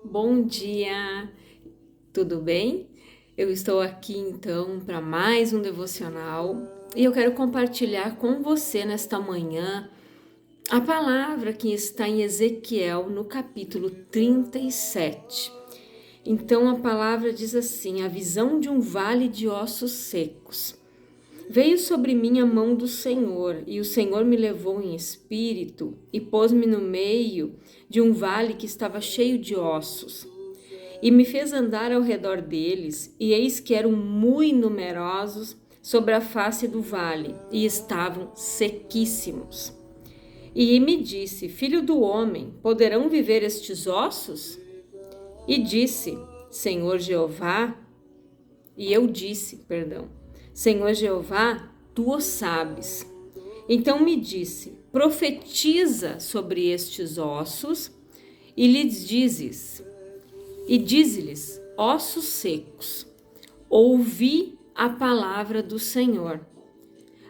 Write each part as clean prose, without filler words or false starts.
Bom dia, tudo bem? Eu estou aqui então para mais um devocional e eu quero compartilhar com você nesta manhã a palavra que está em Ezequiel no capítulo 37. Então a palavra diz assim: a visão de um vale de ossos secos. Veio sobre mim a mão do Senhor, e o Senhor me levou em espírito e pôs-me no meio de um vale que estava cheio de ossos. E me fez andar ao redor deles, e eis que eram muito numerosos sobre a face do vale, e estavam sequíssimos. E me disse: Filho do homem, poderão viver estes ossos? E disse: Senhor Jeová, e eu disse, perdão, Senhor Jeová, tu o sabes. Então me disse: profetiza sobre estes ossos e lhes dizes, e dize-lhes: ossos secos, ouvi a palavra do Senhor.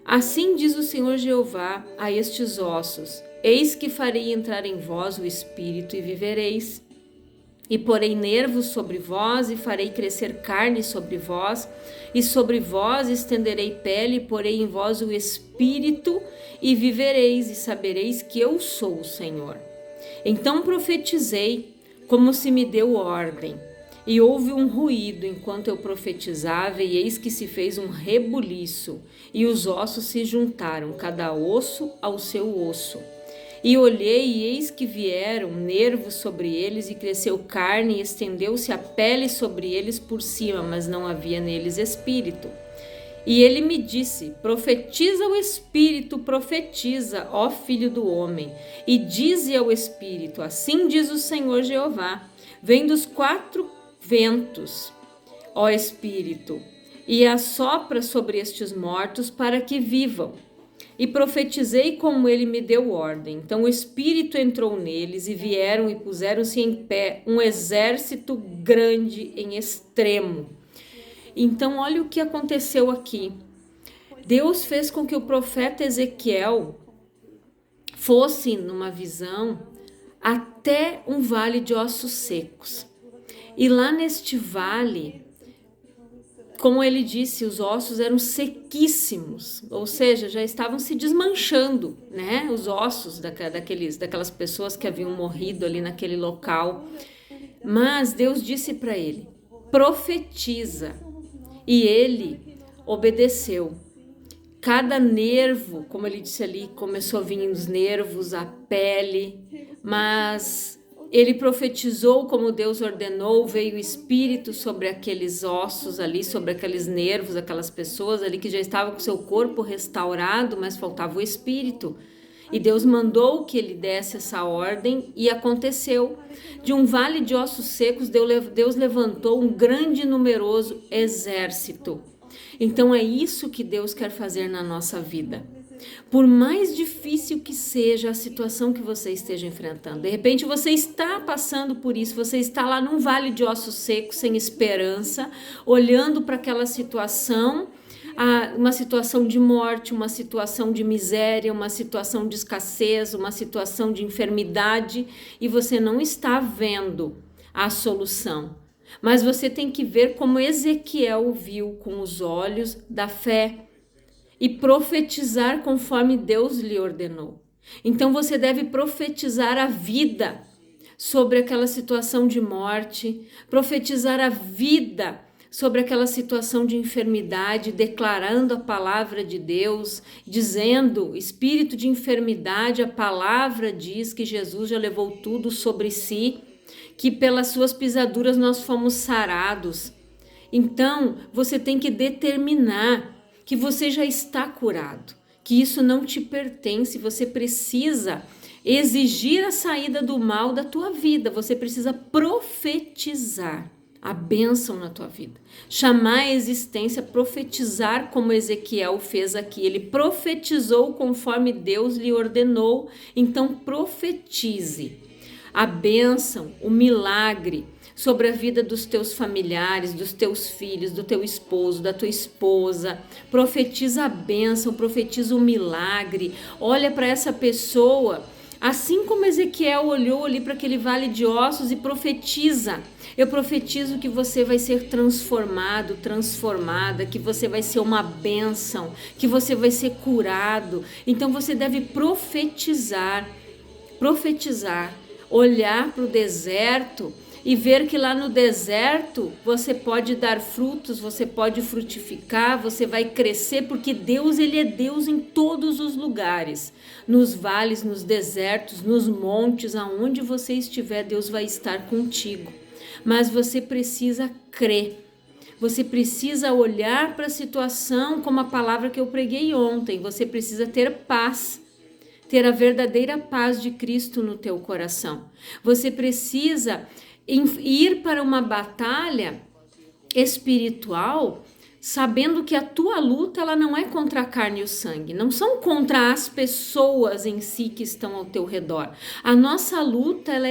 Assim diz o Senhor Jeová a estes ossos: eis que farei entrar em vós o espírito e vivereis. E porei nervos sobre vós, e farei crescer carne sobre vós, e sobre vós estenderei pele, e porei em vós o espírito, e vivereis, e sabereis que eu sou o Senhor. Então profetizei, como se me deu ordem, e houve um ruído enquanto eu profetizava, e eis que se fez um rebuliço, e os ossos se juntaram, cada osso ao seu osso. E olhei, e eis que vieram nervos sobre eles, e cresceu carne, e estendeu-se a pele sobre eles por cima, mas não havia neles espírito. E ele me disse: profetiza o espírito, profetiza, ó filho do homem, e dize ao espírito: assim diz o Senhor Jeová: vem dos quatro ventos, ó espírito, e assopra sobre estes mortos para que vivam. E profetizei como ele me deu ordem. Então o Espírito entrou neles, e vieram e puseram-se em pé um exército grande em extremo. Então olha o que aconteceu aqui. Deus fez com que o profeta Ezequiel fosse numa visão até um vale de ossos secos. E lá neste vale, como ele disse, os ossos eram sequíssimos, ou seja, já estavam se desmanchando, né? Os ossos daquelas pessoas que haviam morrido ali naquele local. Mas Deus disse para ele: profetiza. E ele obedeceu. Cada nervo, como ele disse ali, começou a vir os nervos, a pele, mas ele profetizou como Deus ordenou, veio o espírito sobre aqueles ossos ali, sobre aqueles nervos, aquelas pessoas ali que já estavam com seu corpo restaurado, mas faltava o espírito. E Deus mandou que ele desse essa ordem, e aconteceu. De um vale de ossos secos, Deus levantou um grande e numeroso exército. Então é isso que Deus quer fazer na nossa vida. Por mais difícil que seja a situação que você esteja enfrentando, de repente você está passando por isso, você está lá num vale de ossos secos, sem esperança, olhando para aquela situação, uma situação de morte, uma situação de miséria, uma situação de escassez, uma situação de enfermidade, e você não está vendo a solução. Mas você tem que ver como Ezequiel viu, com os olhos da fé, e profetizar conforme Deus lhe ordenou. Então você deve profetizar a vida sobre aquela situação de morte, profetizar a vida sobre aquela situação de enfermidade, declarando a palavra de Deus, dizendo: espírito de enfermidade, a palavra diz que Jesus já levou tudo sobre si, que pelas suas pisaduras nós fomos sarados. Então você tem que determinar que você já está curado, que isso não te pertence. Você precisa exigir a saída do mal da tua vida, você precisa profetizar a bênção na tua vida, chamar a existência, profetizar como Ezequiel fez aqui. Ele profetizou conforme Deus lhe ordenou. Então profetize a bênção, o milagre sobre a vida dos teus familiares, dos teus filhos, do teu esposo, da tua esposa. Profetiza a bênção, profetiza o milagre. Olha para essa pessoa Assim como Ezequiel olhou ali para aquele vale de ossos e profetiza, eu profetizo que você vai ser transformado, transformada, que você vai ser uma bênção, que você vai ser curado. Então você deve profetizar, olhar para o deserto e ver que lá no deserto você pode dar frutos, você pode frutificar, você vai crescer, porque Deus, ele é Deus em todos os lugares, nos vales, nos desertos, nos montes, aonde você estiver, Deus vai estar contigo. Mas você precisa crer, você precisa olhar para a situação como a palavra que eu preguei ontem, você precisa ter paz, ter a verdadeira paz de Cristo no teu coração. Você precisa ir para uma batalha espiritual sabendo que a tua luta, ela não é contra a carne e o sangue, não são contra as pessoas em si que estão ao teu redor. A nossa luta, ela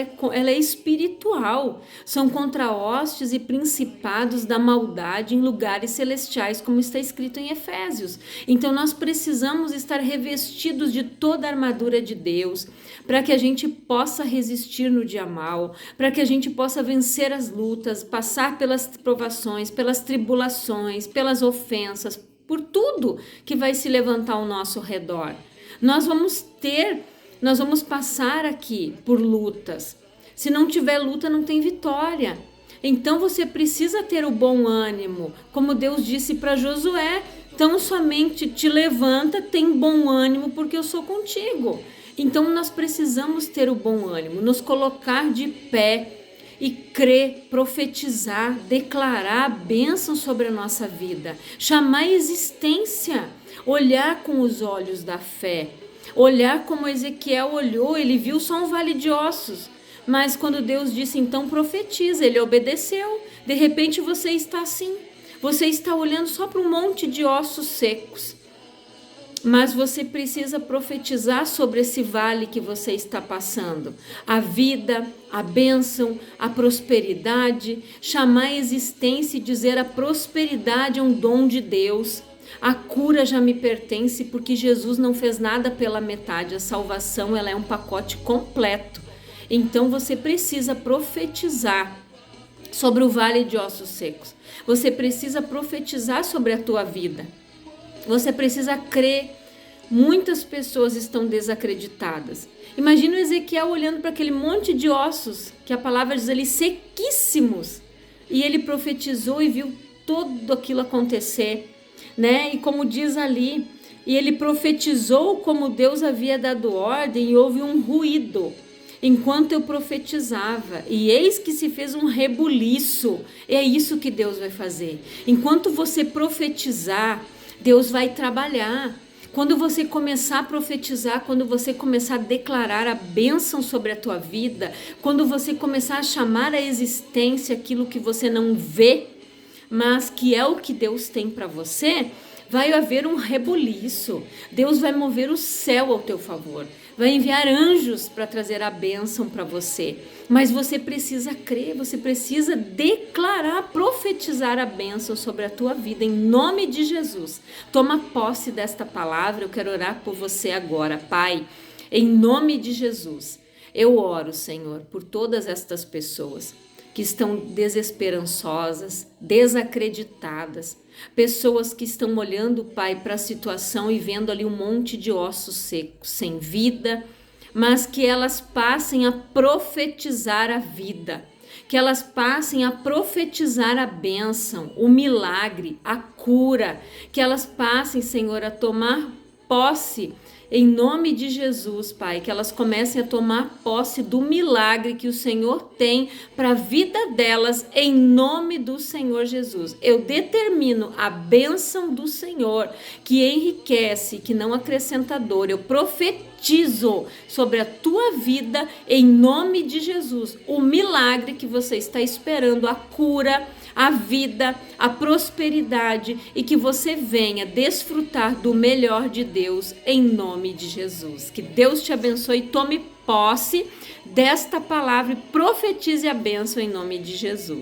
é espiritual, são contra hostes e principados da maldade em lugares celestiais, como está escrito em Efésios. Então nós precisamos estar revestidos de toda a armadura de Deus, para que a gente possa resistir no dia mal, para que a gente possa vencer as lutas, passar pelas provações, pelas tribulações, pelas ofensas, por tudo que vai se levantar ao nosso redor. Nós vamos passar aqui por lutas. Se não tiver luta, não tem vitória. Então você precisa ter o bom ânimo, como Deus disse para Josué: então somente te levanta, tem bom ânimo, porque eu sou contigo. Então nós precisamos ter o bom ânimo, nos colocar de pé e crer, profetizar, declarar a bênção sobre a nossa vida, chamar a existência, olhar com os olhos da fé, olhar como Ezequiel olhou, ele viu só um vale de ossos, mas quando Deus disse então profetiza, ele obedeceu. De repente você está assim, você está olhando só para um monte de ossos secos, mas você precisa profetizar sobre esse vale que você está passando. A vida, a bênção, a prosperidade, chamar a existência e dizer: a prosperidade é um dom de Deus. A cura já me pertence, porque Jesus não fez nada pela metade. A salvação, ela é um pacote completo. Então você precisa profetizar sobre o vale de ossos secos. Você precisa profetizar sobre a tua vida. Você precisa crer. Muitas pessoas estão desacreditadas. Imagina o Ezequiel olhando para aquele monte de ossos, que a palavra diz ali, sequíssimos. E ele profetizou e viu tudo aquilo acontecer, né? E como diz ali, e ele profetizou como Deus havia dado ordem, e houve um ruído enquanto eu profetizava, e eis que se fez um rebuliço. É isso que Deus vai fazer. Enquanto você profetizar, Deus vai trabalhar. Quando você começar a profetizar, quando você começar a declarar a bênção sobre a tua vida, quando você começar a chamar à existência aquilo que você não vê, mas que é o que Deus tem para você, vai haver um rebuliço. Deus vai mover o céu ao teu favor, vai enviar anjos para trazer a bênção para você. Mas você precisa crer, você precisa declarar, profetizar a bênção sobre a tua vida, em nome de Jesus. Toma posse desta palavra, eu quero orar por você agora. Pai, em nome de Jesus, eu oro, Senhor, por todas estas pessoas que estão desesperançosas, desacreditadas, pessoas que estão olhando, Pai, para a situação e vendo ali um monte de ossos secos, sem vida, mas que elas passem a profetizar a vida, que elas passem a profetizar a bênção, o milagre, a cura, que elas passem, Senhor, a tomar posse em nome de Jesus, Pai, que elas comecem a tomar posse do milagre que o Senhor tem para a vida delas, em nome do Senhor Jesus. Eu determino a bênção do Senhor, que enriquece, que não acrescenta dor. Eu profetizo sobre a tua vida, em nome de Jesus, o milagre que você está esperando, a cura, a vida, a prosperidade, e que você venha desfrutar do melhor de Deus em nome de Jesus. Que Deus te abençoe, tome posse desta palavra e profetize a bênção em nome de Jesus.